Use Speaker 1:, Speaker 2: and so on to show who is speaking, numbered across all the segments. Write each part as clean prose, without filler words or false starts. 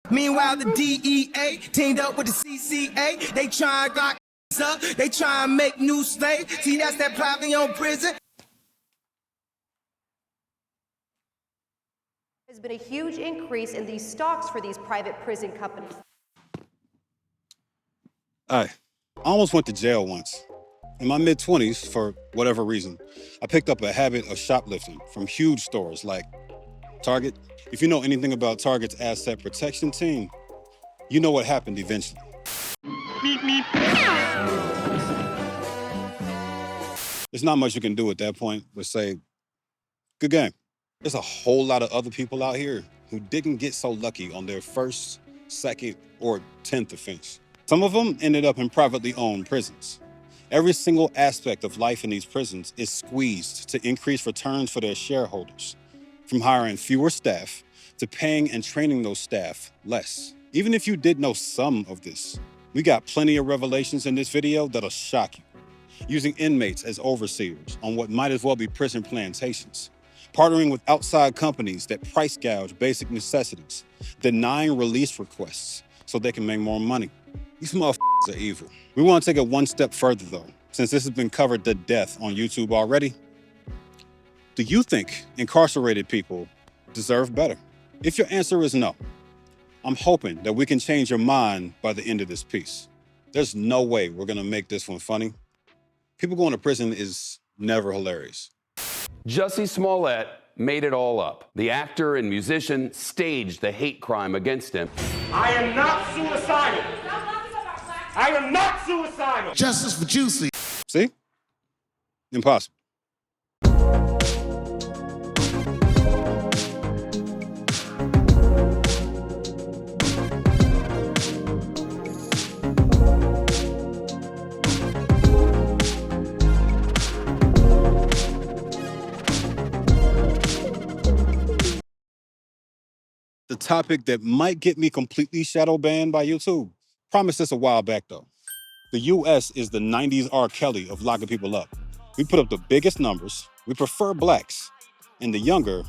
Speaker 1: Meanwhile, the DEA teamed up with the CCA. They try and lock up. They try and make new slaves. See, that's that privately owned prison.
Speaker 2: There's been a huge increase in these stocks for these private prison companies.
Speaker 3: I almost went to jail once. In my mid-20s, for whatever reason, I picked up a habit of shoplifting from huge stores like Target. If you know anything about Target's asset protection team, you know what happened eventually. Meep, meep. There's not much you can do at that point but say, good game. There's a whole lot of other people out here who didn't get so lucky on their first, second, or 10th offense. Some of them ended up in privately owned prisons. Every single aspect of life in these prisons is squeezed to increase returns for their shareholders, from hiring fewer staff to paying and training those staff less. Even if you did know some of this, we got plenty of revelations in this video that'll shock you. Using inmates as overseers on what might as well be prison plantations, partnering with outside companies that price gouge basic necessities, denying release requests so they can make more money. These motherfuckers are evil. We want to take it one step further though, since this has been covered to death on YouTube already. Do you think incarcerated people deserve better? If your answer is no, I'm hoping that we can change your mind by the end of this piece. There's no way we're gonna make this one funny. People going to prison is never hilarious.
Speaker 4: Jussie Smollett made it all up. The actor and musician staged the hate crime against him.
Speaker 5: I am not suicidal. I am not suicidal.
Speaker 6: Justice for Juicy.
Speaker 3: See? Impossible. The topic that might get me completely shadow banned by YouTube. Promised this a while back though. The US is the 90s R. Kelly of locking people up. We put up the biggest numbers, we prefer blacks, and the younger,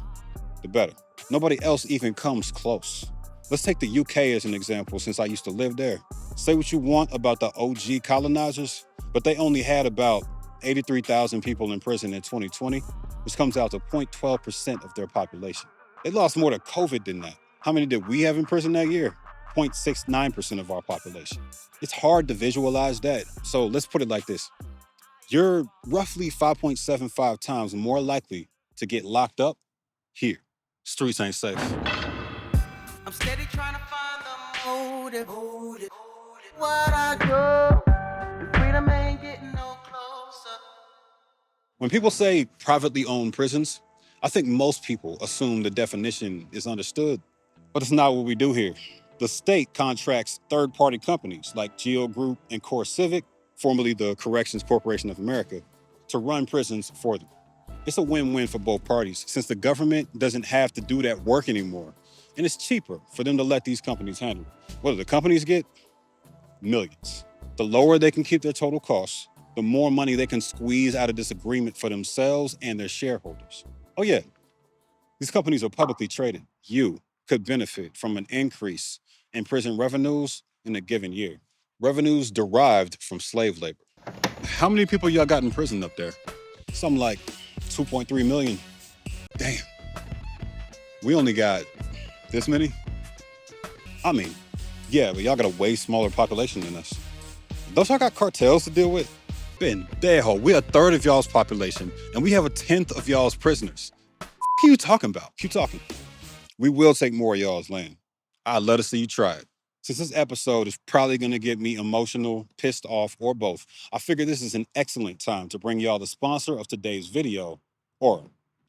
Speaker 3: the better. Nobody else even comes close. Let's take the UK as an example since I used to live there. Say what you want about the OG colonizers, but they only had about 83,000 people in prison in 2020, which comes out to 0.12% of their population. They lost more to COVID than that. How many did we have in prison that year? 0.69% of our population. It's hard to visualize that, so let's put it like this. You're roughly 5.75 times more likely to get locked up here. Streets ain't safe.
Speaker 1: I'm steady trying to find the motive. What I do, the freedom ain't getting no closer.
Speaker 3: When people say privately owned prisons, I think most people assume the definition is understood, but it's not what we do here. The state contracts third-party companies like Geo Group and Core Civic, formerly the Corrections Corporation of America, to run prisons for them. It's a win-win for both parties since the government doesn't have to do that work anymore, and it's cheaper for them to let these companies handle it. What do the companies get? Millions. The lower they can keep their total costs, the more money they can squeeze out of this agreement for themselves and their shareholders. Oh yeah, these companies are publicly traded. You could benefit from an increase in prison revenues in a given year. Revenues derived from slave labor. How many people y'all got in prison up there? Something like 2.3 million. Damn. We only got this many? I mean, yeah, but y'all got a way smaller population than us. Don't y'all got cartels to deal with? Pendejo, we're a third of y'all's population, and we have a 10th of y'all's prisoners. What are you talking about? Keep talking. We will take more of y'all's land. I'd love to see you try it. Since this episode is probably gonna get me emotional, pissed off, or both, I figure this is an excellent time to bring y'all the sponsor of today's video, Aura.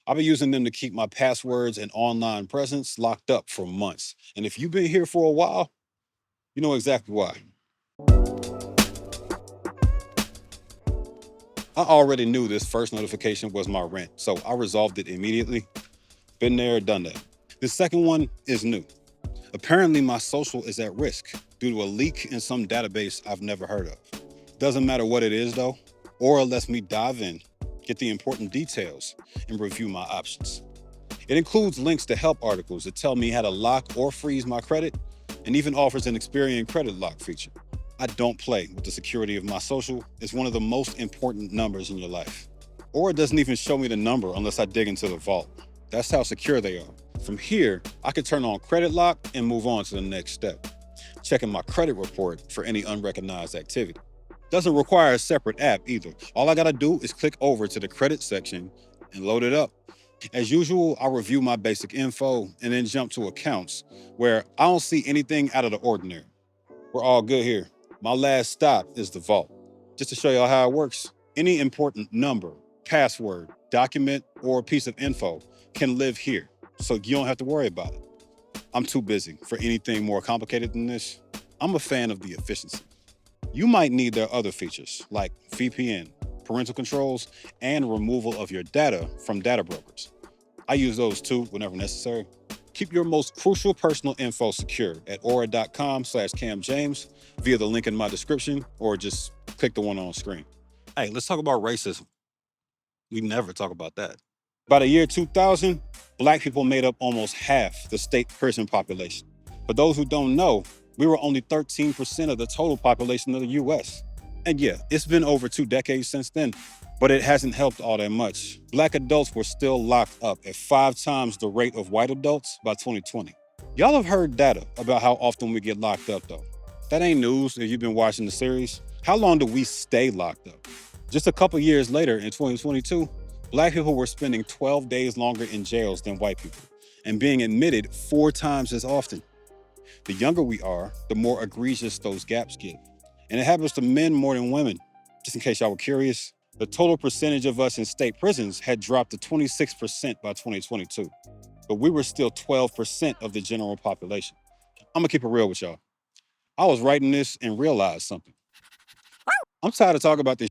Speaker 3: I've been using them to keep my passwords and online presence locked up for months. And if you've been here for a while, you know exactly why. I already knew this first notification was my rent, so I resolved it immediately. Been there, done that. The second one is new. Apparently my social is at risk due to a leak in some database I've never heard of. Doesn't matter what it is though. Aura lets me dive in, get the important details, and review my options. It includes links to help articles that tell me how to lock or freeze my credit, and even offers an Experian credit lock feature. I don't play with the security of my social. It's one of the most important numbers in your life. Or it doesn't even show me the number unless I dig into the vault. That's how secure they are. From here, I can turn on credit lock and move on to the next step, checking my credit report for any unrecognized activity. Doesn't require a separate app either. All I gotta do is click over to the credit section and load it up. As usual, I'll review my basic info and then jump to accounts where I don't see anything out of the ordinary. We're all good here. My last stop is the vault. Just to show y'all how it works, any important number, password, document, or piece of info can live here, so you don't have to worry about it. I'm too busy for anything more complicated than this. I'm a fan of the efficiency. You might need their other features like VPN, parental controls, and removal of your data from data brokers. I use those too whenever necessary. Keep your most crucial personal info secure at aura.com/CamJames via the link in my description, or just click the one on screen. Hey, let's talk about racism. We never talk about that. By the year 2000, Black people made up almost half the state prison population. For those who don't know, we were only 13% of the total population of the US. And yeah, it's been over 2 decades since then, but it hasn't helped all that much. Black adults were still locked up at 5 times the rate of white adults by 2020. Y'all have heard data about how often we get locked up though. That ain't news if you've been watching the series. How long do we stay locked up? Just a couple years later in 2022, Black people were spending 12 days longer in jails than white people and being admitted 4 times as often. The younger we are, the more egregious those gaps get. And it happens to men more than women. Just in case y'all were curious, the total percentage of us in state prisons had dropped to 26% by 2022, but we were still 12% of the general population. I'm gonna keep it real with y'all. I was writing this and realized something. I'm tired of talking about this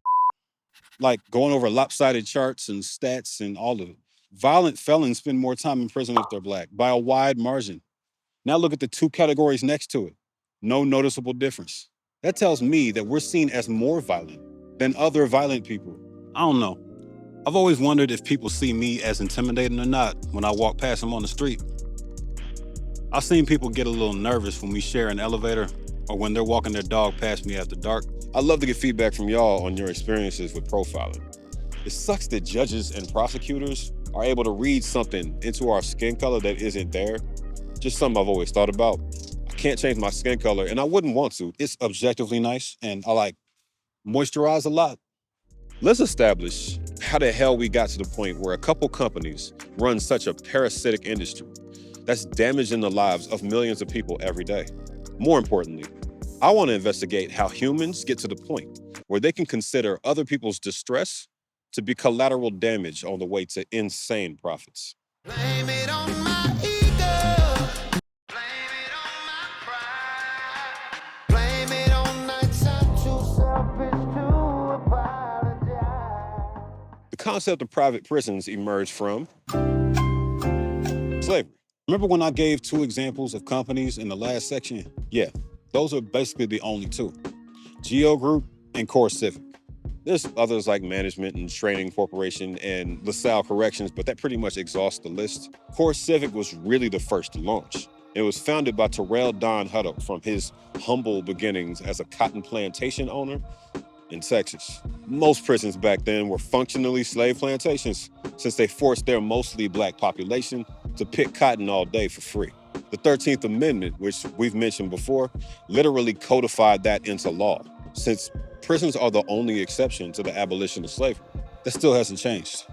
Speaker 3: like going over lopsided charts and stats and all of it. Violent felons spend more time in prison if they're Black by a wide margin. Now look at the 2 categories next to it. No noticeable difference. That tells me that we're seen as more violent than other violent people. I don't know. I've always wondered if people see me as intimidating or not when I walk past them on the street. I've seen people get a little nervous when we share an elevator or when they're walking their dog past me after dark. I'd love to get feedback from y'all on your experiences with profiling. It sucks that judges and prosecutors are able to read something into our skin color that isn't there. Just something I've always thought about. I can't change my skin color, and I wouldn't want to. It's objectively nice, and I moisturize a lot. Let's establish how the hell we got to the point where a couple companies run such a parasitic industry that's damaging the lives of millions of people every day. More importantly, I want to investigate how humans get to the point where they can consider other people's distress to be collateral damage on the way to insane profits.
Speaker 1: Blame it on my ego. Blame it on my pride. Blame it on nights I'm too selfish to apologize.
Speaker 3: The concept of private prisons emerged from slavery. Remember when I gave 2 examples of companies in the last section? Yeah, those are basically the only 2. Geo Group and CoreCivic. There's others like Management and Training Corporation and LaSalle Corrections, but that pretty much exhausts the list. CoreCivic was really the first to launch. It was founded by Terrell Don Hutto from his humble beginnings as a cotton plantation owner in Texas. Most prisons back then were functionally slave plantations since they forced their mostly Black population to pick cotton all day for free. The 13th Amendment, which we've mentioned before, literally codified that into law, since prisons are the only exception to the abolition of slavery. That still hasn't changed.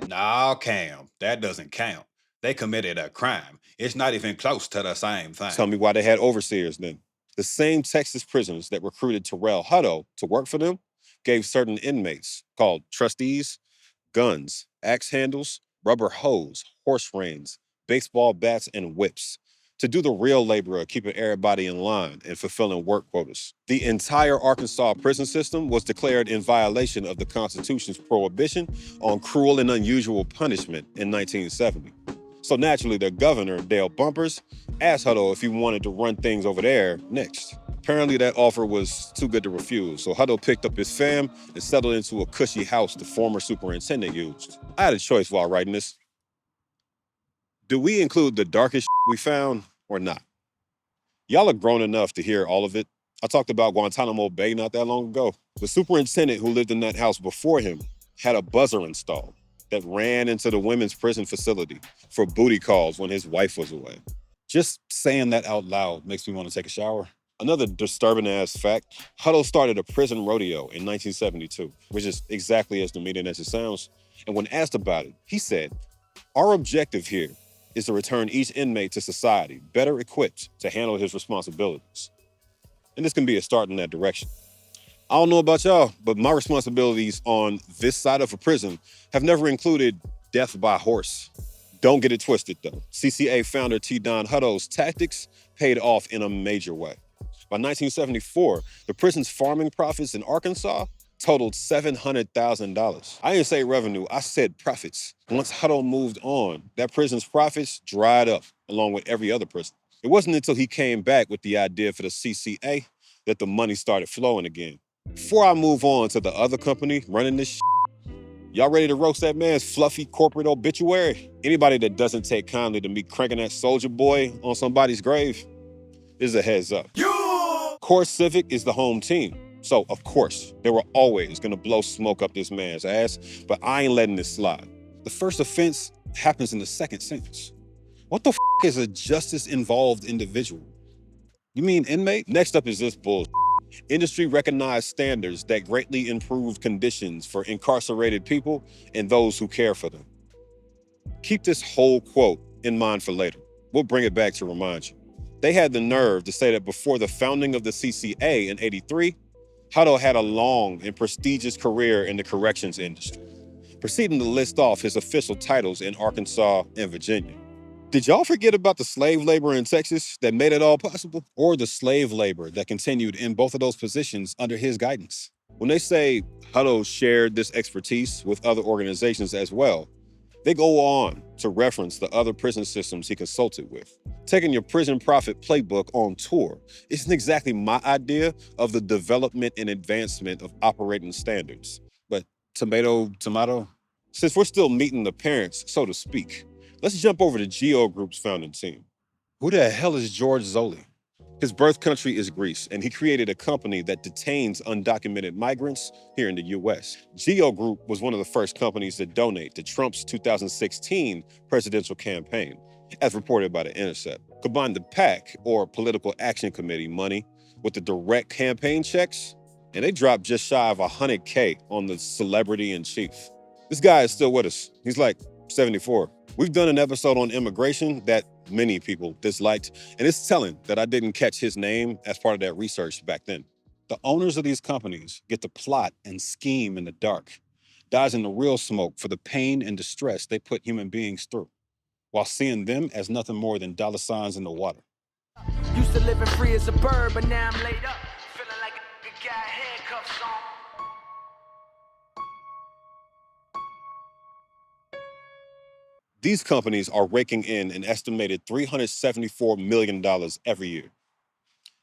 Speaker 3: Nah, Cam, that doesn't count. They committed a crime. It's not even close to the same thing. Tell me why they had overseers then. The same Texas prisons that recruited Terrell Hutto to work for them gave certain inmates, called trustees, guns, axe handles, rubber hose, horse reins, baseball bats, and whips to do the real labor of keeping everybody in line and fulfilling work quotas. The entire Arkansas prison system was declared in violation of the Constitution's prohibition on cruel and unusual punishment in 1970. So naturally, their governor, Dale Bumpers, asked Hutto if he wanted to run things over there next. Apparently that offer was too good to refuse, so Hutto picked up his fam and settled into a cushy house the former superintendent used. I had a choice while writing this. Do we include the darkest we found or not?
Speaker 6: Y'all are grown enough to hear all of it. I talked about Guantanamo Bay not that long ago. The superintendent who lived in that house before him had a buzzer installed that ran into the women's prison facility for booty calls when his wife was away.
Speaker 3: Just saying that out loud makes me want to take a shower.
Speaker 6: Another disturbing ass fact, Hutto started a prison rodeo in 1972, which is exactly as demeaning as it sounds. And when asked about it, he said, "Our objective here is to return each inmate to society better equipped to handle his responsibilities." And this can be a start in that direction. I don't know about y'all, but my responsibilities on this side of a prison have never included death by horse. Don't get it twisted though. CCA founder T. Don Hutto's tactics paid off in a major way. By 1974, the prison's farming profits in Arkansas totaled $700,000. I didn't say revenue, I said profits. Once Hutto moved on, that prison's profits dried up along with every other prison. It wasn't until he came back with the idea for the CCA that the money started flowing again. Before I move on to the other company running this shit, y'all ready to roast that man's fluffy corporate obituary? Anybody that doesn't take kindly to me cranking that Soldier Boy on somebody's grave is a heads up. Core Civic is the home team. So, of course, they were always gonna blow smoke up this man's ass, but I ain't letting this slide.
Speaker 3: The first offense happens in the second sentence. What the is a justice-involved individual? You mean inmate?
Speaker 6: Next up is this bullshit. Industry recognized standards that greatly improved conditions for incarcerated people and those who care for them. Keep this whole quote in mind for later. We'll bring it back to remind you. They had the nerve to say that before the founding of the CCA in '83, Hutto had a long and prestigious career in the corrections industry, proceeding to list off his official titles in Arkansas and Virginia. Did y'all forget about the slave labor in Texas that made it all possible?
Speaker 3: Or the slave labor that continued in both of those positions under his guidance?
Speaker 6: When they say Hutto shared this expertise with other organizations as well, they go on to reference the other prison systems he consulted with. Taking your prison profit playbook on tour isn't exactly my idea of the development and advancement of operating standards.
Speaker 3: But tomato,
Speaker 6: Since we're still meeting the parents, so to speak, let's jump over to Geo Group's founding team.
Speaker 3: who the hell is George Zoli?
Speaker 6: His birth country is Greece, and he created a company that detains undocumented migrants here in the US. Geo Group was one of the first companies to donate to Trump's 2016 presidential campaign, as reported by The Intercept. Combine the PAC, or Political Action Committee, money with the direct campaign checks, and they dropped just shy of $100K on the celebrity in chief. This guy is still with us. He's like 74. We've done an episode on immigration that many people disliked, and it's telling that I didn't catch his name as part of that research back then.
Speaker 3: The owners of these companies get to plot and scheme in the dark, dodging the real smoke for the pain and distress they put human beings through, while seeing them as nothing more than dollar signs in the water.
Speaker 7: Used to living free as a bird, but now I'm laid up, feeling like a got handcuffs on.
Speaker 6: These companies are raking in an estimated $374 million every year.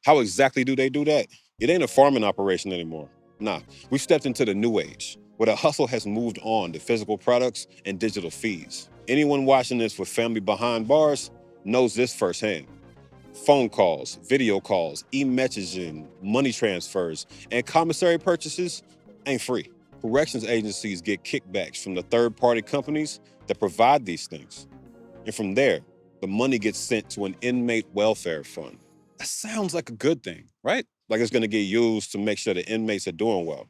Speaker 6: How exactly do they do that? It ain't a farming operation anymore. Nah, we've stepped into the new age, where the hustle has moved on to physical products and digital fees. Anyone watching this with family behind bars knows this firsthand. Phone calls, video calls, e-messaging, money transfers, and commissary purchases ain't free. Corrections agencies get kickbacks from the third-party companies that provide these things. And from there, the money gets sent to an inmate welfare fund.
Speaker 3: That sounds like a good thing, right?
Speaker 6: Like it's gonna get used to make sure the inmates are doing well.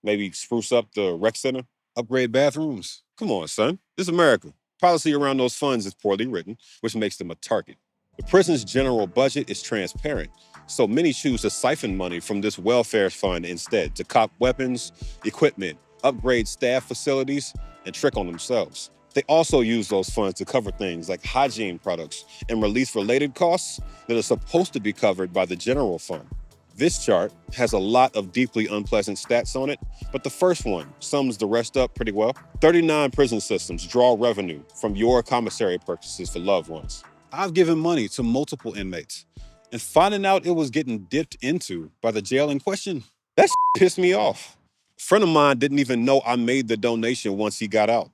Speaker 6: Maybe spruce up the rec center.
Speaker 3: Upgrade bathrooms.
Speaker 6: Come on, son. This is America. Policy around those funds is poorly written, which makes them a target. The prison's general budget is transparent, so many choose to siphon money from this welfare fund instead to cop weapons, equipment, upgrade staff facilities, and trick on themselves. They also use those funds to cover things like hygiene products and release-related costs that are supposed to be covered by the general fund. This chart has a lot of deeply unpleasant stats on it, but the first one sums the rest up pretty well. 39 prison systems draw revenue from your commissary purchases for loved ones.
Speaker 3: I've given money to multiple inmates, and finding out it was getting dipped into by the jail in question,
Speaker 6: that pissed me off. A friend of mine didn't even know I made the donation once he got out.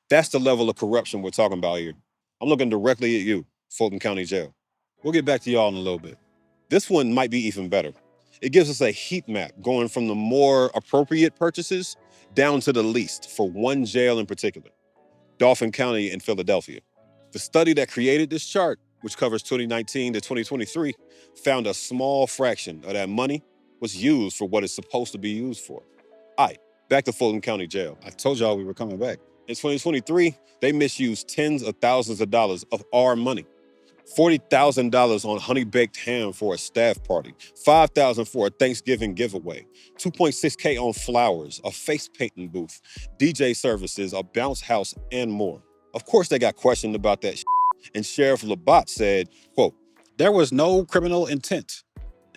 Speaker 6: That's the level of corruption we're talking about here. I'm looking directly at you, Fulton County Jail. We'll get back to y'all in a little bit. This one might be even better. It gives us a heat map going from the more appropriate purchases down to the least for one jail in particular, Dauphin County in Philadelphia. The study that created this chart, which covers 2019 to 2023, found a small fraction of that money was used for what it's supposed to be used for. All right, back to Fulton County Jail. I told y'all we were coming back. In 2023, they misused tens of thousands of dollars of our money. $40,000 on honey-baked ham for a staff party, $5,000 for a Thanksgiving giveaway, $2.6K on flowers, a face painting booth, DJ services, a bounce house, and more. Of course, they got questioned about that and Sheriff Labatt said, quote,
Speaker 3: There was no criminal intent.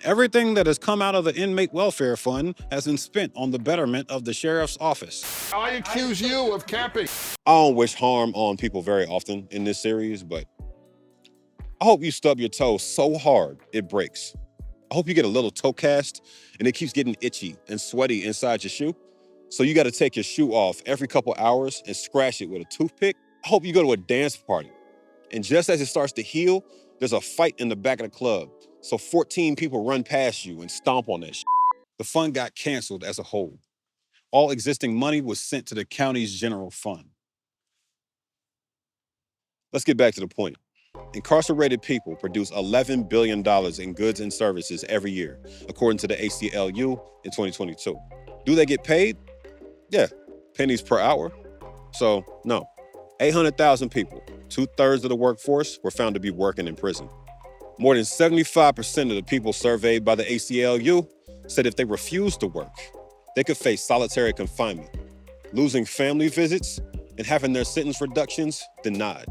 Speaker 3: Everything that has come out of the inmate welfare fund has been spent on the betterment of the sheriff's office.
Speaker 8: I accuse you of capping.
Speaker 6: I don't wish harm on people very often in this series, but I hope you stub your toe so hard it breaks. I hope you get a little toe cast and it keeps getting itchy and sweaty inside your shoe. So you got to take your shoe off every couple hours and scratch it with a toothpick. I hope you go to a dance party and just as it starts to heal, there's a fight in the back of the club. So 14 people run past you and stomp on that shit. The fund got canceled as a whole. All existing money was sent to the county's general fund. Let's get back to the point. Incarcerated people produce $11 billion in goods and services every year, according to the ACLU in 2022. Do they get paid? Yeah, pennies per hour. So, no. 800,000 people, 2/3 of the workforce, were found to be working in prison. More than 75% of the people surveyed by the ACLU said if they refused to work, they could face solitary confinement, losing family visits, and having their sentence reductions denied.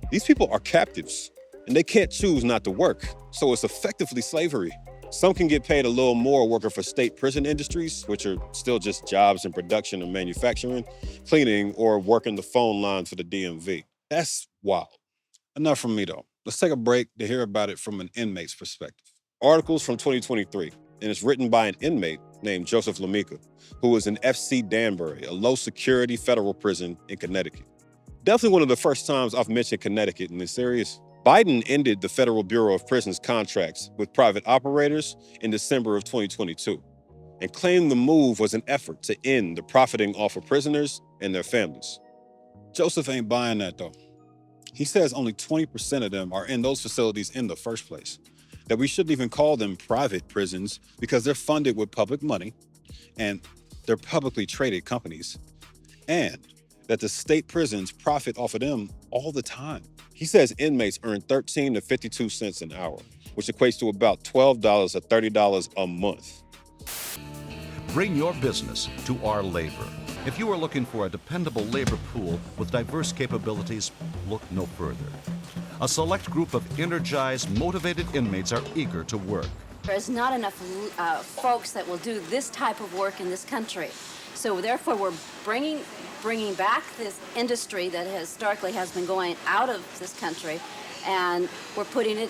Speaker 6: These people are captives, and they can't choose not to work, so it's effectively slavery. Some can get paid a little more working for state prison industries, which are still just jobs in production and manufacturing, cleaning, or working the phone line for the DMV. That's wild. Enough from me, though. Let's take a break to hear about it from an inmate's perspective. Articles from 2023, and it's written by an inmate named Joseph Lamika, who is in FC Danbury, a low-security federal prison in Connecticut. Definitely one of the first times I've mentioned Connecticut in this series. Biden ended the Federal Bureau of Prisons contracts with private operators in December of 2022 and claimed the move was an effort to end the profiting off of prisoners and their families. Joseph ain't buying that, though. He says only 20% of them are in those facilities in the first place, that we shouldn't even call them private prisons because they're funded with public money and they're publicly traded companies, and that the state prisons profit off of them all the time. He says inmates earn 13 to 52 cents an hour, which equates to about $12 to $30 a month.
Speaker 9: Bring your business to our labor. If you are looking for a dependable labor pool with diverse capabilities, look no further. A select group of energized, motivated inmates are eager to work.
Speaker 10: There's not enough folks that will do this type of work in this country. So therefore, we're bringing back this industry that historically has been going out of this country, and we're putting it,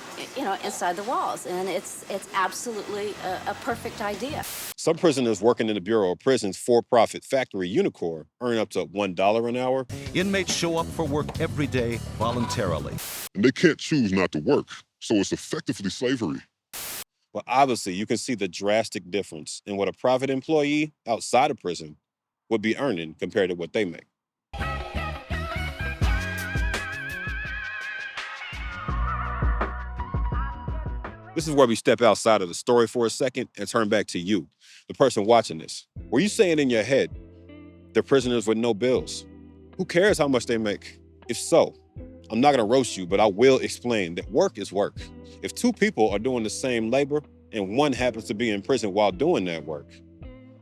Speaker 10: inside the walls. And it's absolutely a perfect idea.
Speaker 6: Some prisoners working in the Bureau of Prisons for-profit factory Unicorn earn up to $1 an hour.
Speaker 9: Inmates show up for work every day voluntarily.
Speaker 8: And they can't choose not to work, so it's effectively slavery.
Speaker 6: But obviously, you can see the drastic difference in what a private employee outside of prison would be earning compared to what they make. This is where we step outside of the story for a second and turn back to you, the person watching this. Were you saying in your head, they're prisoners with no bills? Who cares how much they make? If so, I'm not gonna roast you, but I will explain that work is work. If two people are doing the same labor and one happens to be in prison while doing that work,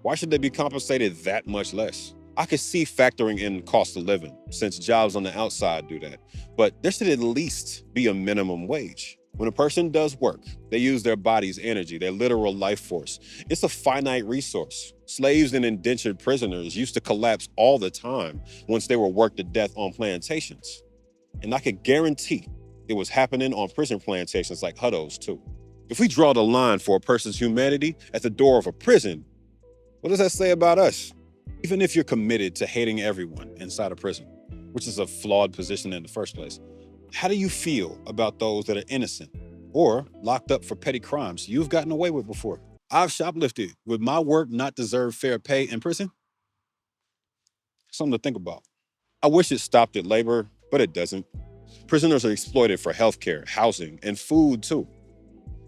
Speaker 6: why should they be compensated that much less? I could see factoring in cost of living, since jobs on the outside do that, but there should at least be a minimum wage. When a person does work, they use their body's energy, their literal life force. It's a finite resource. Slaves and indentured prisoners used to collapse all the time once they were worked to death on plantations. And I could guarantee it was happening on prison plantations like Hutto's too. If we draw the line for a person's humanity at the door of a prison, what does that say about us? Even if you're committed to hating everyone inside a prison, which is a flawed position in the first place, how do you feel about those that are innocent
Speaker 3: or locked up for petty crimes you've gotten away with before. I've shoplifted. Would my work not deserve fair pay in prison? Something to think about. I wish it stopped at labor, but it doesn't. Prisoners are exploited for healthcare, housing, and food too.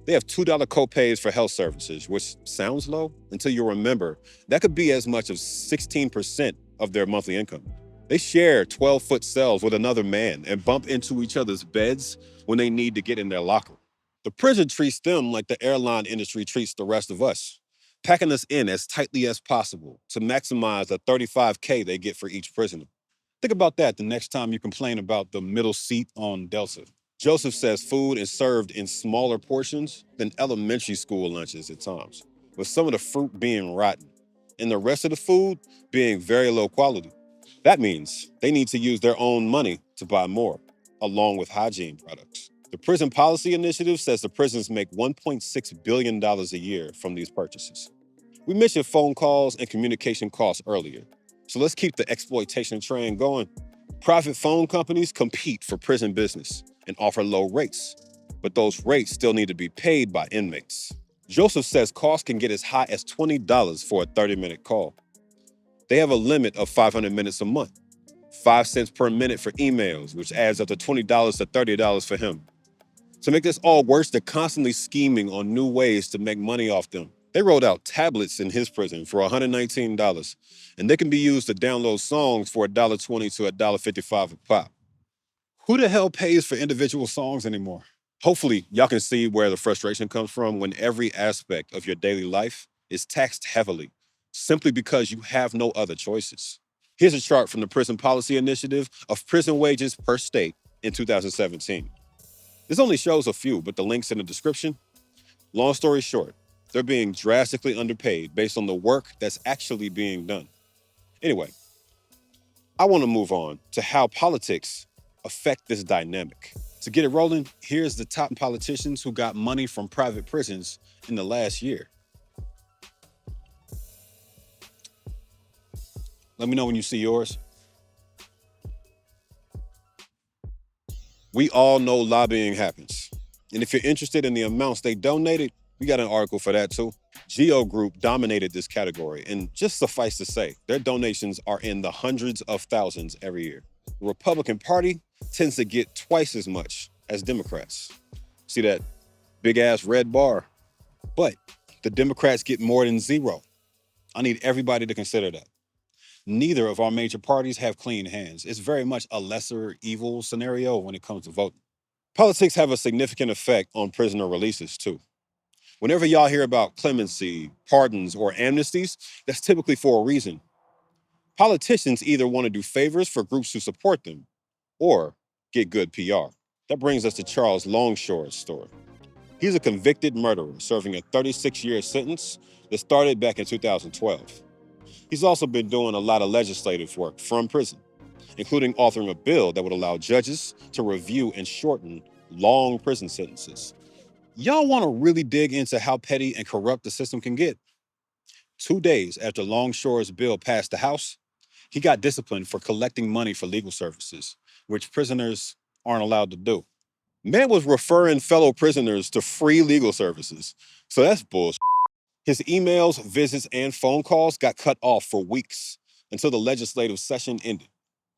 Speaker 3: They have $2 copays for health services, which sounds low until you remember that could be as much as 16% of their monthly income. They share 12-foot cells with another man and bump into each other's beds when they need to get in their locker. The prison treats them like the airline industry treats the rest of us, packing us in as tightly as possible to maximize the $35K they get for each prisoner. Think about that the next time you complain about the middle seat on Delta. Joseph says food is served in smaller portions than elementary school lunches at times, with some of the fruit being rotten and the rest of the food being very low quality. That means they need to use their own money to buy more, along with hygiene products. The Prison Policy Initiative says the prisons make $1.6 billion a year from these purchases. We mentioned phone calls and communication costs earlier, so let's keep the exploitation train going. Private phone companies compete for prison business and offer low rates, but those rates still need to be paid by inmates. Joseph says costs can get as high as $20 for a 30-minute call. They have a limit of 500 minutes a month, 5 cents per minute for emails, which adds up to $20 to $30 for him. To make this all worse, they're constantly scheming on new ways to make money off them. They rolled out tablets in his prison for $119, and they can be used to download songs for $1.20 to $1.55 a pop. Who the hell pays for individual songs anymore? Hopefully, y'all can see where the frustration comes from when every aspect of your daily life is taxed heavily, simply because you have no other choices. Here's a chart from the Prison Policy Initiative of prison wages per state in 2017. This only shows a few, but the link's in the description. Long story short, they're being drastically underpaid based on the work that's actually being done. Anyway, I want to move on to how politics affect this dynamic. To get it rolling, here's the top politicians who got money from private prisons in the last year. Let me know when you see yours. We all know lobbying happens. And if you're interested in the amounts they donated, we got an article for that too. Geo Group dominated this category, and just suffice to say, their donations are in the hundreds of thousands every year. The Republican Party tends to get twice as much as Democrats. See that big ass red bar? But the Democrats get more than zero. I need everybody to consider that. Neither of our major parties have clean hands. It's very much a lesser evil scenario when it comes to voting. Politics have a significant effect on prisoner releases too. Whenever y'all hear about clemency, pardons, or amnesties, that's typically for a reason. Politicians either want to do favors for groups who support them or get good PR. That brings us to Charles Longshore's story. He's a convicted murderer serving a 36-year sentence that started back in 2012. He's also been doing a lot of legislative work from prison, including authoring a bill that would allow judges to review and shorten long prison sentences. Y'all want to really dig into how petty and corrupt the system can get? 2 days after Longshore's bill passed the House, he got disciplined for collecting money for legal services, which prisoners aren't allowed to do. Man was referring fellow prisoners to free legal services, so that's bullshit. His emails, visits, and phone calls got cut off for weeks until the legislative session ended.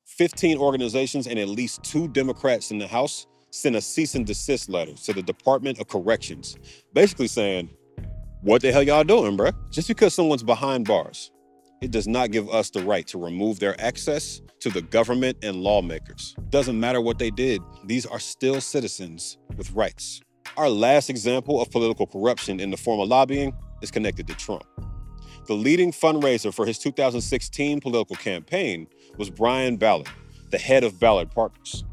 Speaker 3: 15 organizations and at least 2 Democrats in the House sent a cease and desist letter to the Department of Corrections, basically saying, what the hell y'all doing, bruh? Just because someone's behind bars, it does not give us the right to remove their access to the government and lawmakers. Doesn't matter what they did, these are still citizens with rights. Our last example of political corruption in the form of lobbying is connected to Trump. The leading fundraiser for his 2016 political campaign was Brian Ballard, the head of Ballard Partners.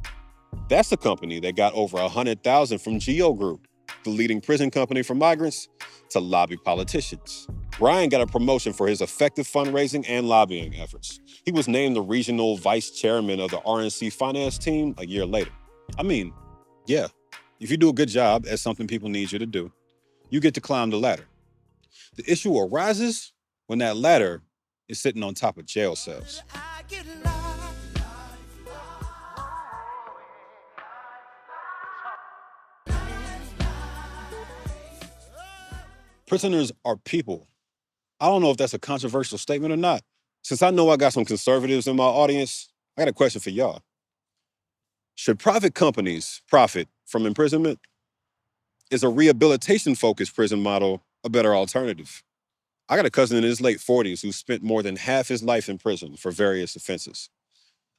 Speaker 3: That's the company that got over $100,000 from Geo Group, the leading prison company for migrants, to lobby politicians. Brian got a promotion for his effective fundraising and lobbying efforts. He was named the regional vice chairman of the RNC finance team a year later. I mean, yeah, if you do a good job at something people need you to do, you get to climb the ladder. The issue arises when that ladder is sitting on top of jail cells. Prisoners are people. I don't know if that's a controversial statement or not. Since I know I got some conservatives in my audience, I got a question for y'all. Should private companies profit from imprisonment? Is a rehabilitation-focused prison model a better alternative? I got a cousin in his late 40s who spent more than half his life in prison for various offenses.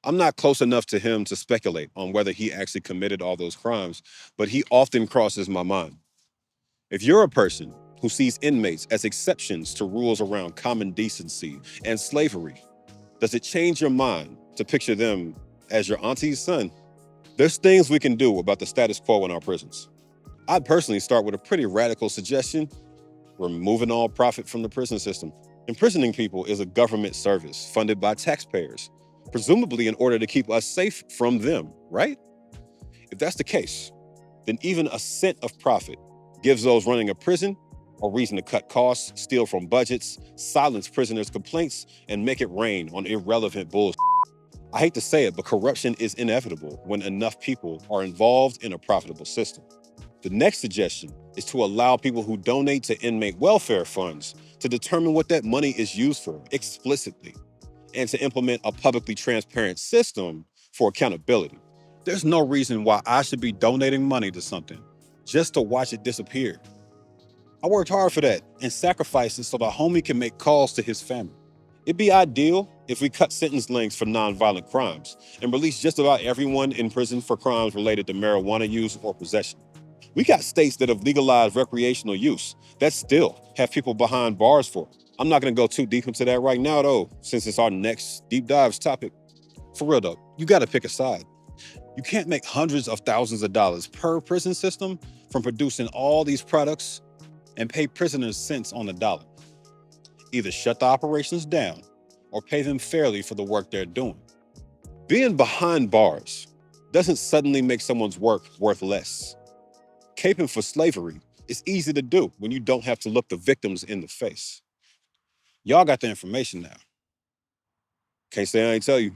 Speaker 3: I'm not close enough to him to speculate on whether he actually committed all those crimes, but he often crosses my mind. If you're a person who sees inmates as exceptions to rules around common decency and slavery, does it change your mind to picture them as your auntie's son? There's things we can do about the status quo in our prisons. I'd personally start with a pretty radical suggestion: removing all profit from the prison system. Imprisoning people is a government service funded by taxpayers, presumably in order to keep us safe from them, right? If that's the case, then even a cent of profit gives those running a prison a reason to cut costs, steal from budgets, silence prisoners' complaints, and make it rain on irrelevant bullshit. I hate to say it, but corruption is inevitable when enough people are involved in a profitable system. The next suggestion is to allow people who donate to inmate welfare funds to determine what that money is used for explicitly, and to implement a publicly transparent system for accountability. There's no reason why I should be donating money to something just to watch it disappear. I worked hard for that and sacrificed it so the homie can make calls to his family. It'd be ideal if we cut sentence lengths for nonviolent crimes and release just about everyone in prison for crimes related to marijuana use or possession. We got states that have legalized recreational use that still have people behind bars for it. I'm not gonna go too deep into that right now though, since it's our next deep dives topic. For real though, you gotta pick a side. You can't make hundreds of thousands of dollars per prison system from producing all these products and pay prisoners cents on the dollar. Either shut the operations down or pay them fairly for the work they're doing. Being behind bars doesn't suddenly make someone's work worth less. Caping for slavery is easy to do when you don't have to look the victims in the face. Y'all got the information now. Can't say I ain't tell you.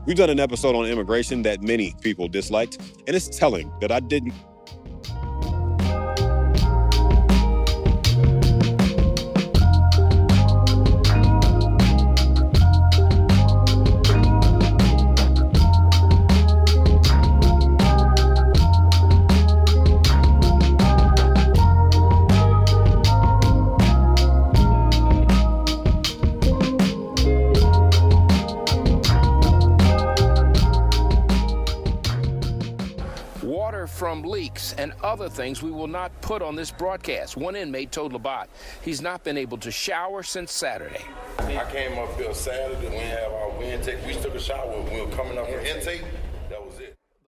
Speaker 3: We've done an episode on immigration that many people disliked, and it's telling that I didn't.
Speaker 11: From leaks and other things we will not put on this broadcast. One inmate told Labat he's not been able to shower since Saturday.
Speaker 12: I came up here Saturday, we have our intake. We took a shower when we were coming up for intake.